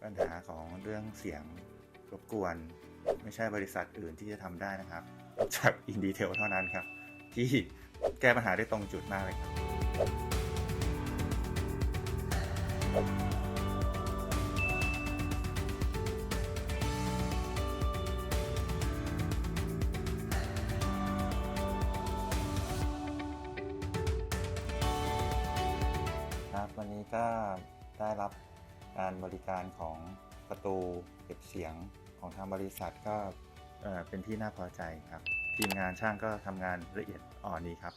ปัญหาของเรื่องเสียงรบกวนไม่ใช่บริษัทอื่นที่จะทำได้นะครับจาก Indetails เท่านั้นครับที่แก้ปัญหาได้ตรงจุดมากเลยครับวันนี้ก็ได้รับการบริการของประตูเก็บเสียงของทางบริษัทก็เป็นที่น่าพอใจครับทีมงานช่างก็ทำงานละเอียดอ่อนดีครับ